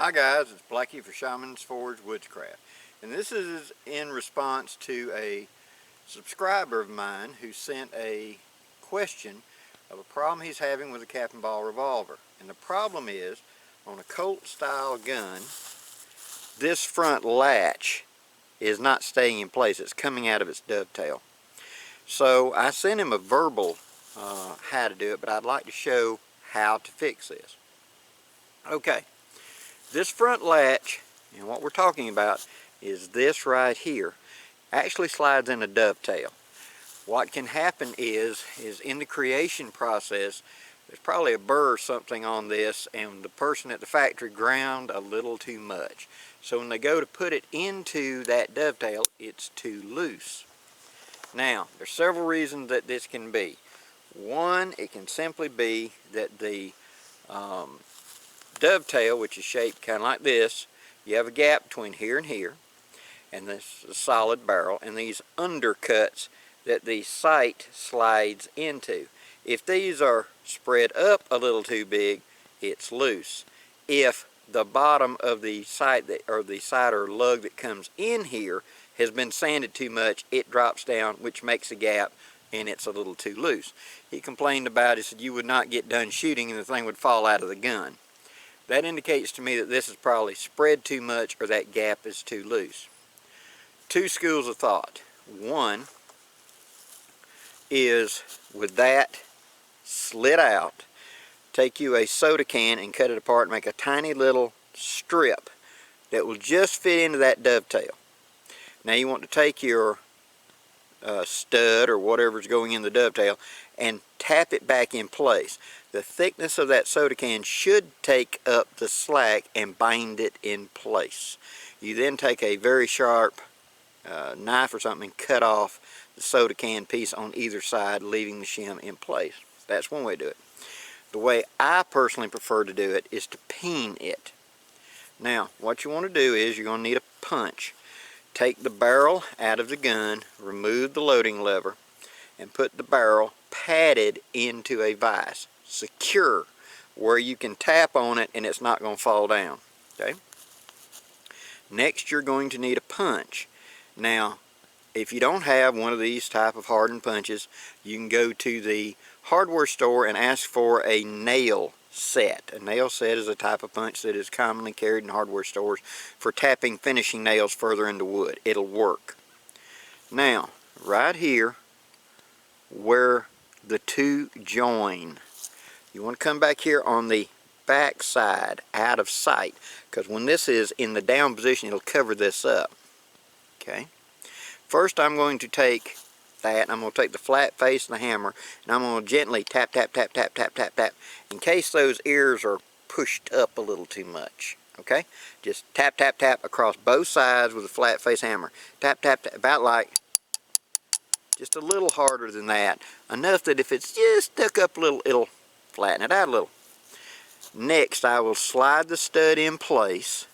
Hi guys, it's Blackie for Shaman's Forge Woodscraft, and this is in response to a subscriber of mine who sent a question of a problem he's having with a cap and ball revolver. And the problem is, on a Colt style gun, this front latch is not staying in place. It's coming out of its dovetail. So I sent him a verbal how to do it, but I'd like to show how to fix this. Okay. This front latch, and what we're talking about is this right here, actually slides in a dovetail. What can happen is in the creation process, there's probably a burr or something on this, and the person at the factory ground a little too much. So when they go to put it into that dovetail, it's too loose. Now, there's several reasons that this can be. One, it can simply be that the dovetail, which is shaped kind of like this, you have a gap between here and here, and this is a solid barrel, and these undercuts that the sight slides into. If these are spread up a little too big, it's loose. If the bottom of the sight or the side or lug that comes in here has been sanded too much, it drops down, which makes a gap, and it's a little too loose. He complained about it, said you would not get done shooting and the thing would fall out of the gun. That indicates to me that this is probably spread too much or that gap is too loose. Two schools of thought. One is, with that slit out, take you a soda can and cut it apart and make a tiny little strip that will just fit into that dovetail. Now you want to take your stud or whatever's going in the dovetail and tap it back in place. The thickness of that soda can should take up the slack and bind it in place. You then take a very sharp knife or something and cut off the soda can piece on either side, leaving the shim in place. That's one way to do it. The way I personally prefer to do it is to peen it. Now, what you want to do is you're going to need a punch. Take the barrel out of the gun, remove the loading lever, and put the barrel padded into a vise. Secure, where you can tap on it and it's not going to fall down. Okay. Next, you're going to need a punch. Now, if you don't have one of these type of hardened punches, you can go to the hardware store and ask for a nail set. A nail set is a type of punch that is commonly carried in hardware stores for tapping finishing nails further into wood. It'll work. Now, right here where the two join, you want to come back here on the back side, out of sight, because when this is in the down position, it'll cover this up. Okay. First, I'm going to take that, I'm going to take the flat face and the hammer, and I'm going to gently tap, tap, tap, tap, tap, tap, tap, in case those ears are pushed up a little too much. Okay. Just tap, tap, tap across both sides with a flat face hammer. Tap, tap, tap, about like, just a little harder than that, enough that if it's just stuck up a little, it'll flatten it out a little. Next, I will slide the stud in place,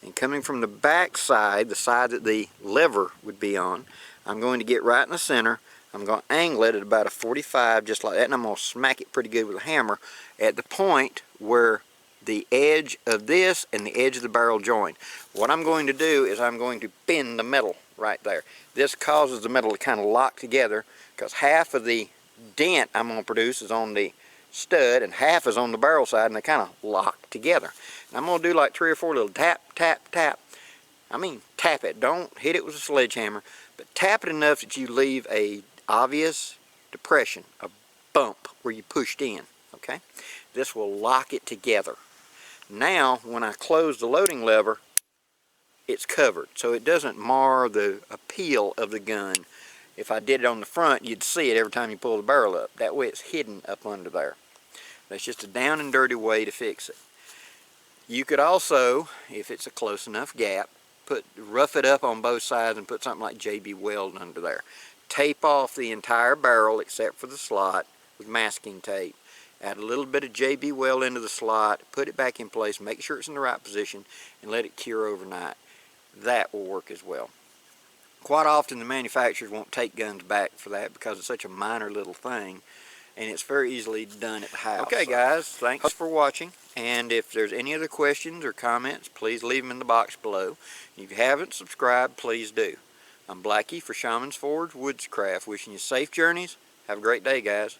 and coming from the back side, the side that the lever would be on, I'm going to get right in the center. I'm going to angle it at about a 45, just like that, and I'm going to smack it pretty good with a hammer at the point where the edge of this and the edge of the barrel join. What I'm going to do is I'm going to bend the metal right there. This causes the metal to kind of lock together, because half of the dent I'm going to produce is on the stud and half is on the barrel side, and they kind of lock together. And I'm going to do like 3 or 4 little tap, tap, tap. I mean, tap it. Don't hit it with a sledgehammer, but tap it enough that you leave a obvious depression, a bump where you pushed in. Okay? This will lock it together. Now, when I close the loading lever, it's covered, so it doesn't mar the appeal of the gun. If I did it on the front, you'd see it every time you pull the barrel up. That way it's hidden up under there. That's just a down and dirty way to fix it. You could also, if it's a close enough gap, rough it up on both sides and put something like JB Weld under there. Tape off the entire barrel except for the slot with masking tape. Add a little bit of JB Weld into the slot, put it back in place, make sure it's in the right position, and let it cure overnight. That will work as well. Quite often the manufacturers won't take guns back for that because it's such a minor little thing and it's very easily done at the house. Okay guys, thanks for watching, and if there's any other questions or comments, please leave them in the box below. If you haven't subscribed, please do. I'm Blackie for Shaman's Forge Woodscraft, wishing you safe journeys. Have a great day, guys.